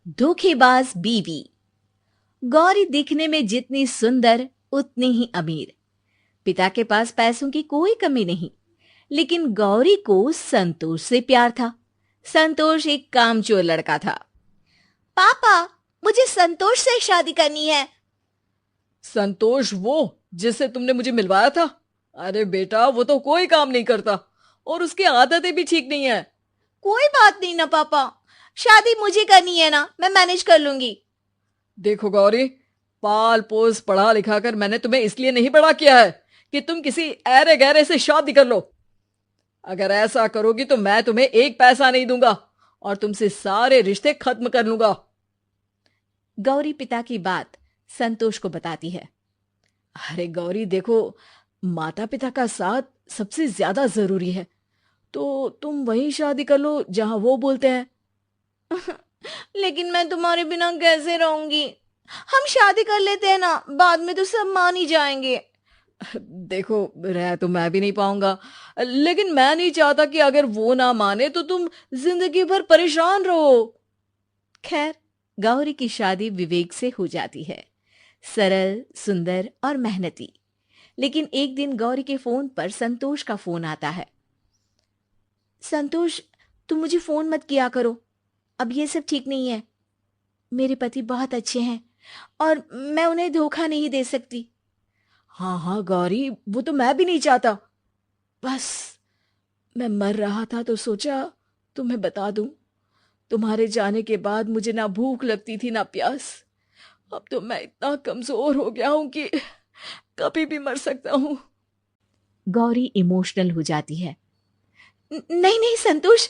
धोखेबाज बीवी। गौरी दिखने में जितनी सुंदर उतनी ही अमीर। पिता के पास पैसों की कोई कमी नहीं, लेकिन गौरी को संतोष से प्यार था। संतोष एक कामचोर लड़का था। पापा, मुझे संतोष से शादी करनी है। संतोष वो जिससे तुमने मुझे मिलवाया था? अरे बेटा, वो तो कोई काम नहीं करता और उसकी आदतें भी ठीक नहीं है। कोई बात नहीं ना पापा, शादी मुझे करनी है ना, मैं मैनेज कर लूंगी। देखो गौरी, पाल पोस पढ़ा लिखा कर मैंने तुम्हें इसलिए नहीं बड़ा किया है कि तुम किसी ऐरे गहरे से शादी कर लो। अगर ऐसा करोगी तो मैं तुम्हें एक पैसा नहीं दूंगा और तुमसे सारे रिश्ते खत्म कर लूंगा। गौरी पिता की बात संतोष को बताती है। अरे गौरी देखो, माता पिता का साथ सबसे ज्यादा जरूरी है, तो तुम वही शादी कर लो जहां वो बोलते हैं। लेकिन मैं तुम्हारे बिना कैसे रहूंगी? हम शादी कर लेते हैं ना, बाद में तो सब मान ही जाएंगे। देखो, रह तो मैं भी नहीं पाऊंगा, लेकिन मैं नहीं चाहता कि अगर वो ना माने तो तुम जिंदगी भर परेशान रहो। खैर, गौरी की शादी विवेक से हो जाती है। सरल, सुंदर और मेहनती। लेकिन एक दिन गौरी के फोन पर संतोष का फोन आता है। संतोष, तुम मुझे फोन मत किया करो, अब ये सब ठीक नहीं है। मेरे पति बहुत अच्छे हैं और मैं उन्हें धोखा नहीं दे सकती। हाँ हाँ गौरी, वो तो मैं भी नहीं चाहता। बस मैं मर रहा था तो सोचा तुम्हें बता दूं। तुम्हारे जाने के बाद मुझे ना भूख लगती थी ना प्यास। अब तो मैं इतना कमजोर हो गया हूं कि कभी भी मर सकता हूं। गौरी इमोशनल हो जाती है। नहीं नहीं संतोष,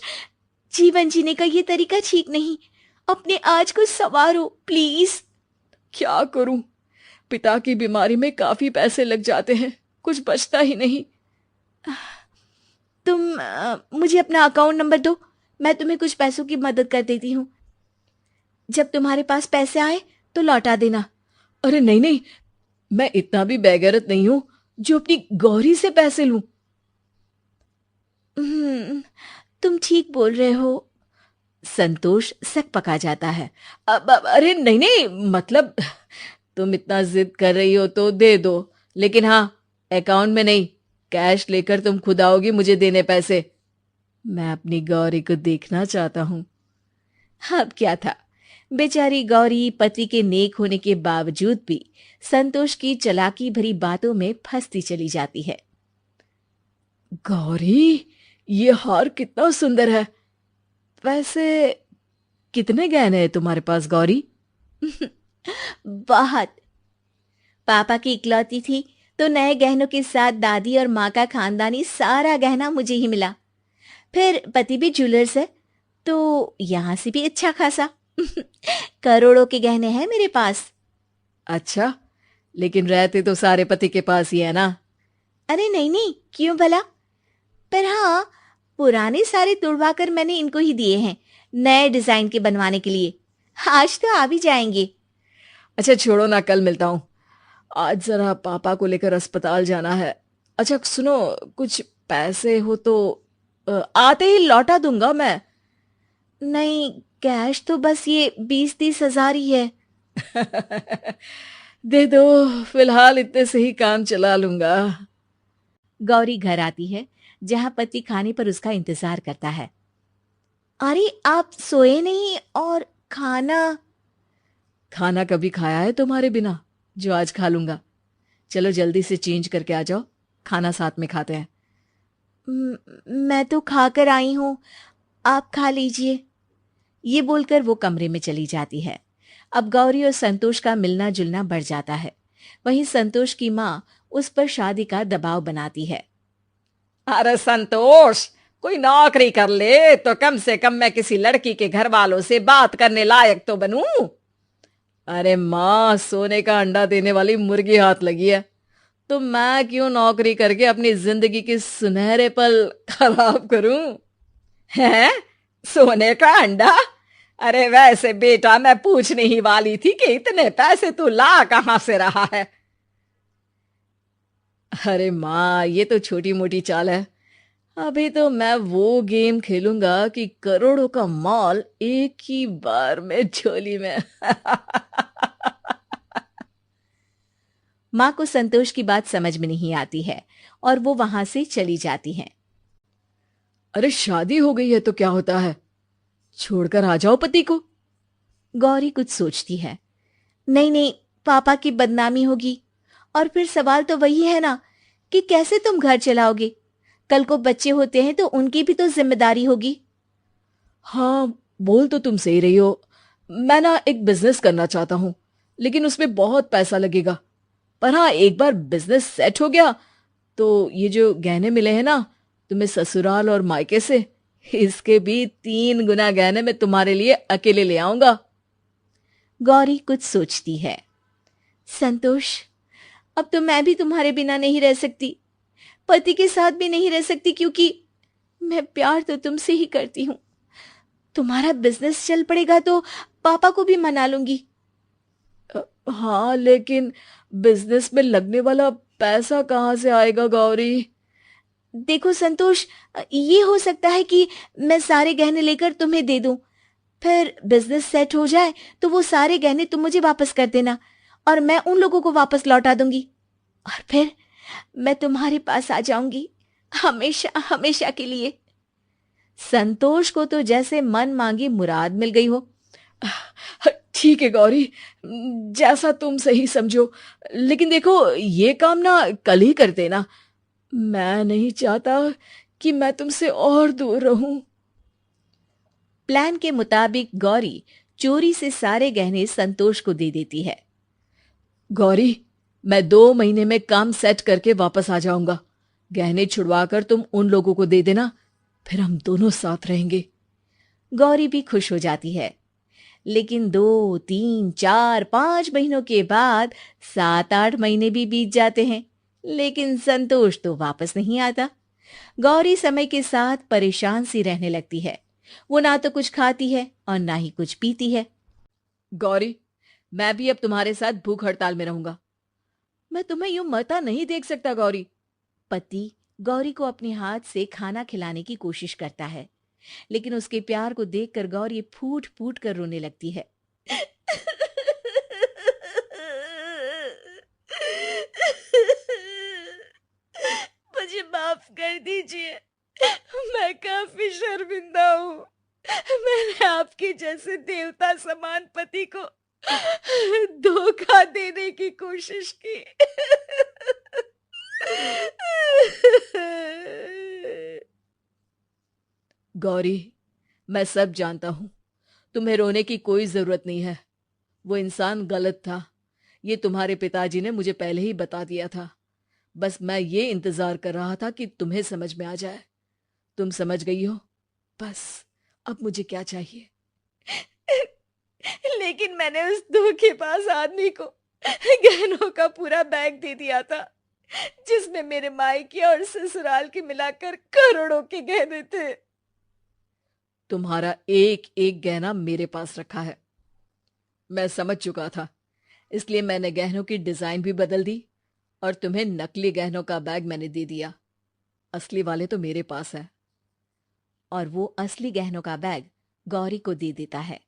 जीवन जीने का ये तरीका ठीक नहीं। अपने आज को संवारो प्लीज। क्या करूं, पिता की बीमारी में काफी पैसे लग जाते हैं, कुछ बचता ही नहीं। तुम मुझे अपना अकाउंट नंबर दो, मैं तुम्हें कुछ पैसों की मदद कर देती हूँ। जब तुम्हारे पास पैसे आए तो लौटा देना। अरे नहीं नहीं, मैं इतना भी बेगैरत नहीं हूं जो अपनी गौरी से पैसे लूं। तुम ठीक बोल रहे हो। संतोष सक पका जाता है। अरे नहीं नहीं, मतलब तुम इतना जिद कर रही हो तो दे दो, लेकिन हाँ, अकाउंट में नहीं, कैश लेकर तुम खुद आओगी मुझे देने पैसे। मैं अपनी गौरी को देखना चाहता हूं। अब क्या था, बेचारी गौरी पति के नेक होने के बावजूद भी संतोष की चालाकी भरी बातों में फंसती चली जाती है। गौरी, ये हार कितना सुंदर है। वैसे कितने गहने हैं तुम्हारे पास गौरी? बहुत। पापा की इकलौती थी तो नए गहनों के साथ दादी और माँ का खानदानी सारा गहना मुझे ही मिला। फिर पति भी ज्वेलर्स है तो यहां से भी अच्छा खासा। करोड़ों के गहने हैं मेरे पास। अच्छा, लेकिन रहते तो सारे पति के पास ही है ना? अरे नहीं नहीं, क्यों भला? पर हाँ, पुराने सारे तुड़वा कर मैंने इनको ही दिए हैं, नए डिजाइन के बनवाने के लिए। आज तो आ भी जाएंगे। अच्छा छोड़ो ना, कल मिलता हूं। आज जरा पापा को लेकर अस्पताल जाना है। अच्छा सुनो, कुछ पैसे हो तो आते ही लौटा दूंगा मैं। नहीं, कैश तो बस ये 20-30 हजार ही है। दे दो, फिलहाल इतने से ही काम चला लूंगा। गौरी घर आती है जहां पति खाने पर उसका इंतजार करता है। अरे आप सोए नहीं, और खाना? खाना कभी खाया है तुम्हारे बिना जो आज खा लूंगा? चलो जल्दी से चेंज करके आ जाओ, खाना साथ में खाते हैं। मैं तो खाकर आई हूं, आप खा लीजिए। ये बोलकर वो कमरे में चली जाती है। अब गौरी और संतोष का मिलना जुलना बढ़ जाता है। वहीं संतोष की माँ उस पर शादी का दबाव बनाती है। अरे संतोष, कोई नौकरी कर ले तो कम से कम मैं किसी लड़की के घर वालों से बात करने लायक तो बनूं। अरे माँ, सोने का अंडा देने वाली मुर्गी हाथ लगी है, तो मैं क्यों नौकरी करके अपनी जिंदगी के सुनहरे पल खराब करूं? हैं? सोने का अंडा? अरे वैसे बेटा, मैं पूछने ही वाली थी कि इतने पैसे तू ला कहां से रहा है। अरे माँ, ये तो छोटी मोटी चाल है। अभी तो मैं वो गेम खेलूंगा कि करोड़ों का माल एक ही बार में झोली में। माँ को संतोष की बात समझ में नहीं आती है और वो वहां से चली जाती हैं। अरे शादी हो गई है तो क्या होता है, छोड़कर आ जाओ पति को। गौरी कुछ सोचती है। नहीं नहीं, पापा की बदनामी होगी। और फिर सवाल तो वही है ना कि कैसे तुम घर चलाओगे। कल को बच्चे होते हैं तो उनकी भी तो जिम्मेदारी होगी। हाँ, बोल तो तुम सही रही हो। मैं ना एक बिजनेस करना चाहता हूँ, लेकिन उसमें बहुत पैसा लगेगा। पर हाँ, एक बार बिजनेस सेट हो गया तो ये जो गहने मिले हैं ना तुम्हें ससुराल और मायके से, इसके भी 3 गुना गहने मैं तुम्हारे लिए अकेले ले आऊंगा। गौरी कुछ सोचती है। संतोष, अब तो मैं भी तुम्हारे बिना नहीं रह सकती, पति के साथ भी नहीं रह सकती, क्योंकि मैं प्यार तो तुमसे ही करती हूँ। तुम्हारा बिजनेस चल पड़ेगा तो पापा को भी मना लूंगी। हाँ, लेकिन बिजनेस में लगने वाला पैसा कहाँ से आएगा गौरी? देखो संतोष, ये हो सकता है कि मैं सारे गहने लेकर तुम्हें दे दूं। फिर बिजनेस सेट हो जाए तो वो सारे गहने तुम मुझे वापस कर देना और मैं उन लोगों को वापस लौटा दूंगी। और फिर मैं तुम्हारे पास आ जाऊंगी, हमेशा हमेशा के लिए। संतोष को तो जैसे मन मांगी मुराद मिल गई हो। ठीक है गौरी, जैसा तुम सही समझो। लेकिन देखो, ये काम ना कल ही कर देना। मैं नहीं चाहता कि मैं तुमसे और दूर रहूं। प्लान के मुताबिक गौरी चोरी से सारे गहने संतोष को दे देती है। गौरी, मैं 2 महीने में काम सेट करके वापस आ जाऊंगा। गहने छुड़वाकर तुम उन लोगों को दे देना, फिर हम दोनों साथ रहेंगे। गौरी भी खुश हो जाती है। लेकिन 2, 3, 4, 5 महीनों के बाद 7, 8 महीने भी बीत जाते हैं, लेकिन संतोष तो वापस नहीं आता। गौरी समय के साथ परेशान सी रहने लगती है। वो ना तो कुछ खाती है और ना ही कुछ पीती है। गौरी, मैं भी अब तुम्हारे साथ भूख हड़ताल में रहूंगा। मैं तुम्हें यूं मरता नहीं देख सकता गौरी। पति गौरी को अपने हाथ से खाना खिलाने की कोशिश करता है, लेकिन उसके प्यार को देखकर गौरी फूट फूट कर रोने लगती है। मुझे माफ कर दीजिए, मैं काफी शर्मिंदा हूँ। मैंने आपके जैसे देवता समान पति को धोखा देने की कोशिश की। गौरी, मैं सब जानता हूं। तुम्हें रोने की कोई जरूरत नहीं है। वो इंसान गलत था, ये तुम्हारे पिताजी ने मुझे पहले ही बता दिया था। बस मैं ये इंतजार कर रहा था कि तुम्हें समझ में आ जाए। तुम समझ गई हो। बस अब मुझे क्या चाहिए? लेकिन मैंने उस धोखेबाज आदमी को गहनों का पूरा बैग दे दिया था, जिसमें मेरे मायके और ससुराल के मिलाकर करोड़ों के गहने थे। तुम्हारा एक एक गहना मेरे पास रखा है। मैं समझ चुका था, इसलिए मैंने गहनों की डिजाइन भी बदल दी और तुम्हें नकली गहनों का बैग मैंने दे दिया। असली वाले तो मेरे पास है। और वो असली गहनों का बैग गौरी को दे देता है।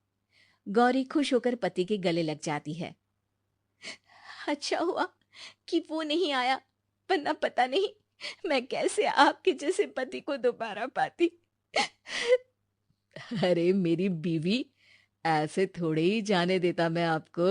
गौरी खुश होकर पति के गले लग जाती है। अच्छा हुआ कि वो नहीं आया, वरना पता नहीं मैं कैसे आपके जैसे पति को दोबारा पाती। अरे मेरी बीवी, ऐसे थोड़े ही जाने देता मैं आपको।